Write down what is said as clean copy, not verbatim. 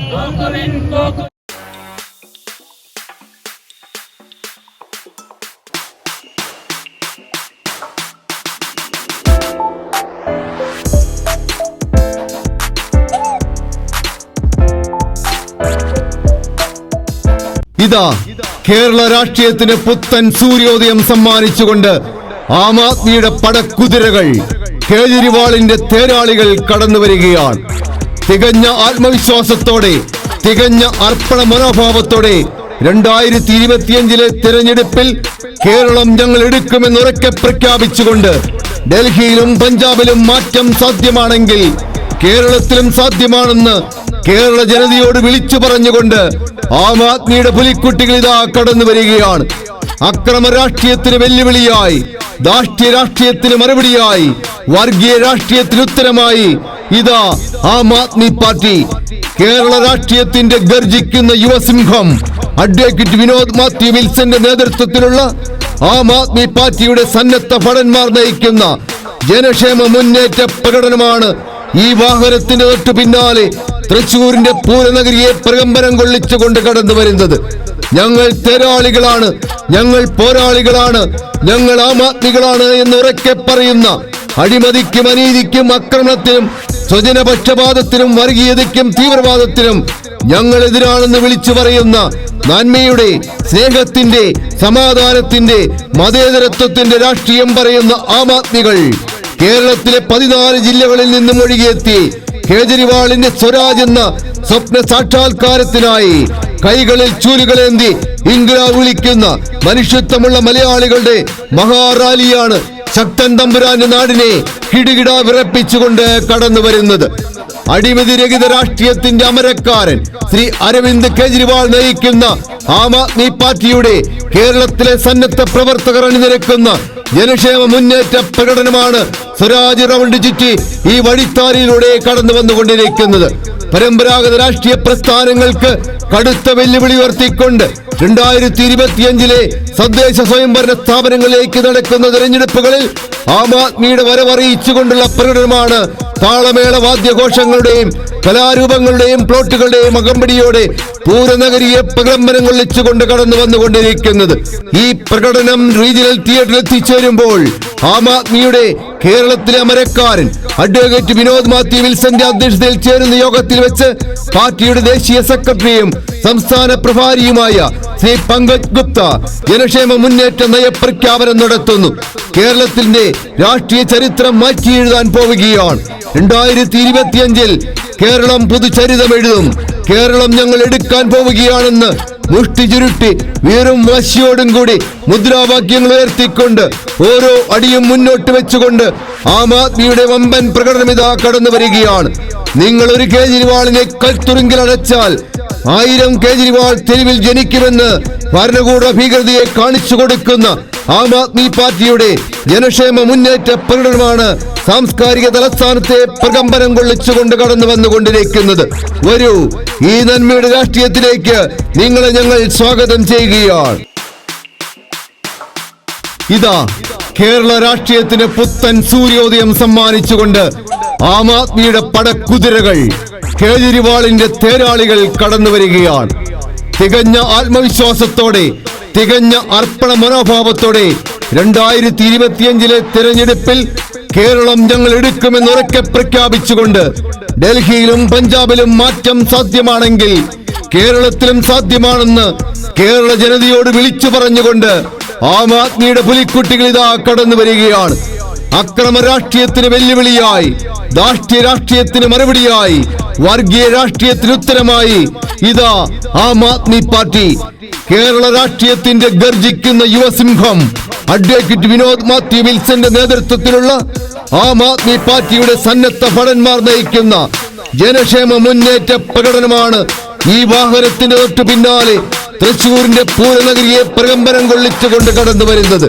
ഇതാ കേരള രാഷ്ട്രീയത്തിന് പുത്തൻ സൂര്യോദയം സമ്മാനിച്ചുകൊണ്ട് ആം ആദ്മിയുടെ പടക്കുതിരകൾ കേജ്രിവാളിന്റെ തേരാളികൾ കടന്നു വരികയാണ്. തികഞ്ഞ ആത്മവിശ്വാസത്തോടെ, തികഞ്ഞ അർപ്പണ മനോഭാവത്തോടെ 2025 തെരഞ്ഞെടുപ്പിൽ കേരളം ഞങ്ങൾ എടുക്കുമെന്ന് ഉറക്കെ പ്രഖ്യാപിച്ചുകൊണ്ട് ഡൽഹിയിലും പഞ്ചാബിലും മാറ്റം സാധ്യമാണെങ്കിൽ കേരളത്തിലും സാധ്യമാണെന്ന് കേരള ജനതയോട് വിളിച്ചു പറഞ്ഞുകൊണ്ട് ആം ആദ്മിയുടെ പുലിക്കുട്ടികൾ ഇതാ കടന്നു വരികയാണ്. അക്രമ രാഷ്ട്രീയത്തിന് വെല്ലുവിളിയായി, ധാർഷ്ട്യ രാഷ്ട്രീയത്തിന് മറുപടിയായി, വർഗീയ രാഷ്ട്രീയത്തിന് ഉത്തരമായി ഇതാ ആം ആദ്മി പാർട്ടി. കേരള രാഷ്ട്രീയത്തിന്റെ ഗർജിക്കുന്ന യുവസിംഹം അഡ്വക്കേറ്റ് വിനോദ് മാത്യു വിൽസന്റെ നേതൃത്വത്തിലുള്ള ആം ആദ്മി പാർട്ടിയുടെ സന്നദ്ധ ഭടന്മാർ നയിക്കുന്ന ജനക്ഷേമ മുന്നേറ്റ പ്രകടനമാണ് ഈ വാഹനത്തിന്റെ തൊട്ടു പിന്നാലെ തൃശൂരിന്റെ പൂരനഗരിയെ പ്രകമ്പനം കൊള്ളിച്ചുകൊണ്ട് കടന്നു വരുന്നത്. ഞങ്ങൾ തേരാളികളാണ്, ഞങ്ങൾ പോരാളികളാണ്, ഞങ്ങൾ ആം ആദ്മികളാണ് എന്ന് ഉറക്കെ പറയുന്ന അഴിമതിക്കും അനീതിക്കും അക്രമണത്തിനും സ്വജനപക്ഷപാതത്തിനും വർഗീയതയ്ക്കും തീവ്രവാദത്തിനും ഞങ്ങൾ എതിരാണെന്ന് വിളിച്ചു പറയുന്ന നന്മയുടെ, സ്നേഹത്തിന്റെ, സമാധാനത്തിന്റെ, മതേതരത്വത്തിന്റെ രാഷ്ട്രീയം പറയുന്ന ആം ആദ്മികൾ കേരളത്തിലെ 14 ജില്ലകളിൽ നിന്നും ഒഴുകിയെത്തി കേജ്രിവാളിന്റെ സ്വരാജ് എന്ന സ്വപ്ന സാക്ഷാത്കാരത്തിനായി കൈകളിൽ ചൂലുകളേന്തി ഇൻക്ലാബ് വിളിക്കുന്ന മനുഷ്യത്വമുള്ള മലയാളികളുടെ മഹാറാലിയാണ് ശക്തൻ തമ്പുരാന്റെ നാടിനെ കിടുകിട വിറപ്പിച്ചുകൊണ്ട് കടന്നു വരുന്നത്. അഴിമതി രഹിത രാഷ്ട്രീയത്തിന്റെ അമരക്കാരൻ ശ്രീ അരവിന്ദ് കേജ്രിവാൾ നയിക്കുന്ന ആം ആദ്മി പാർട്ടിയുടെ കേരളത്തിലെ സന്നദ്ധ പ്രവർത്തകർ അണിനിരക്കുന്ന ജനക്ഷേമ മുന്നേറ്റ പ്രകടനമാണ് സ്വരാജ് റൗണ്ട് ചുറ്റി ഈ വഴിത്താരിയിലൂടെ കടന്നു വന്നുകൊണ്ടിരിക്കുന്നത്. പരമ്പരാഗത രാഷ്ട്രീയ പ്രസ്ഥാനങ്ങൾക്ക് കടുത്ത വെല്ലുവിളി ഉയർത്തിക്കൊണ്ട് 2025 തദ്ദേശ സ്വയംഭരണ സ്ഥാപനങ്ങളിലേക്ക് നടക്കുന്ന തെരഞ്ഞെടുപ്പുകളിൽ ആം ആദ്മിയുടെ വരവറിയിച്ചുകൊണ്ടുള്ള പ്രകടനമാണ് താളമേള വാദ്യഘോഷങ്ങളുടെയും കലാരൂപങ്ങളുടെയും പ്ലോട്ടുകളുടെയും അകമ്പടിയോടെ പൂരനഗരിയെ പ്രകമ്പനം കൊള്ളിച്ചുകൊണ്ട് കടന്നു വന്നുകൊണ്ടിരിക്കുന്നത്. ഈ പ്രകടനം റീജിയണൽ തിയേറ്ററിൽ എത്തിച്ചേരുമ്പോൾ ആം ആദ്മിയുടെ കേരളത്തിലെ അമരക്കാരൻ അഡ്വക്കേറ്റ് വിനോദ് മാത്യു വിൽസന്റെ അധ്യക്ഷതയിൽ ചേരുന്ന യോഗത്തിൽ വെച്ച് പാർട്ടിയുടെ ദേശീയ സെക്രട്ടറിയും സംസ്ഥാന പ്രഭാരിയുമായ ശ്രീ പങ്കജ് ഗുപ്ത ജനക്ഷേമ മുന്നേറ്റ നയപ്രഖ്യാപനം നടത്തുന്നു. കേരളത്തിന്റെ രാഷ്ട്രീയ ചരിത്രം മാറ്റി എഴുതാൻ പോവുകയാണ്. 2025 കേരളം പുതുചരിതം എഴുതും. കേരളം ഞങ്ങൾ എടുക്കാൻ പോവുകയാണെന്ന് മുഷ്ടി ചുരുട്ടി വീറും വാശിയോടും കൂടി മുദ്രാവാക്യങ്ങൾ ഉയർത്തിക്കൊണ്ട് ഓരോ അടിയും മുന്നോട്ട് വെച്ചുകൊണ്ട് ആം ആദ്മിയുടെ വമ്പൻ പ്രകടനം ഇതാ കടന്നു വരികയാണ്. നിങ്ങൾ ഒരു കേജ്രിവാളിനെ കൽത്തുറുങ്കിൽ അടച്ചാൽ 1000 കേജ്രിവാൾ തെരുവിൽ ജനിക്കുമെന്ന് ഭരണകൂട ഭീകരതയെ കാണിച്ചു കൊടുക്കുന്ന ആം ആദ്മി പാർട്ടിയുടെ ജനക്ഷേമ മുന്നേറ്റ പ്രകടനമാണ് സാംസ്കാരിക തലസ്ഥാനത്തെ പ്രകമ്പനം കൊള്ളിച്ചുകൊണ്ട് കടന്നു വന്നുകൊണ്ടിരിക്കുന്നത്. വരൂ, ഈ നന്മയുടെ രാഷ്ട്രീയത്തിലേക്ക് നിങ്ങളെ ഞങ്ങൾ സ്വാഗതം ചെയ്യുകയാണ്. ഇതാ കേരള രാഷ്ട്രീയത്തിന് പുത്തൻ സൂര്യോദയം സമ്മാനിച്ചുകൊണ്ട് ആം ആദ്മിയുടെ പടക്കുതിരകൾ കേജ്രിവാളിന്റെ തേരാളികൾ കടന്നു വരികയാണ്. തികഞ്ഞ ആത്മവിശ്വാസത്തോടെ, തികഞ്ഞ അർപ്പണ മനോഭാവത്തോടെ 2025 തെരഞ്ഞെടുപ്പിൽ കേരളം ഞങ്ങൾ എടുക്കുമെന്ന് ഉറക്കെ പ്രഖ്യാപിച്ചുകൊണ്ട് ഡൽഹിയിലും പഞ്ചാബിലും മാറ്റം സാധ്യമാണെങ്കിൽ കേരളത്തിലും സാധ്യമാണെന്ന് കേരള ജനതയോട് വിളിച്ചു പറഞ്ഞുകൊണ്ട് ആം ആദ്മിയുടെ പുലിക്കുട്ടികൾ ഇതാ കടന്നു വരികയാണ്. അക്രമ രാഷ്ട്രീയത്തിന് വെല്ലുവിളിയായി, ധാർഷ്ട്യ രാഷ്ട്രീയത്തിന് മറുപടിയായി, വർഗീയ രാഷ്ട്രീയത്തിന് ഉത്തരമായി ഇതാ ആം ആദ്മി പാർട്ടി. കേരള രാഷ്ട്രീയത്തിന്റെ ഗർജിക്കുന്ന യുവസിംഹം അഡ്വക്കേറ്റ് വിനോദ് മാത്യു വിൽസന്റെ നേതൃത്വത്തിലുള്ള ആം ആദ്മി പാർട്ടിയുടെ സന്നദ്ധ ഭടന്മാർ നയിക്കുന്ന ജനക്ഷേമ മുന്നേറ്റ പ്രകടനമാണ് ഈ വാഹനത്തിന്റെ തൊട്ടു പിന്നാലെ തൃശൂരിന്റെ പൂരനഗരിയെ പ്രകമ്പനം കൊള്ളിച്ചുകൊണ്ട് കടന്നു വരുന്നത്.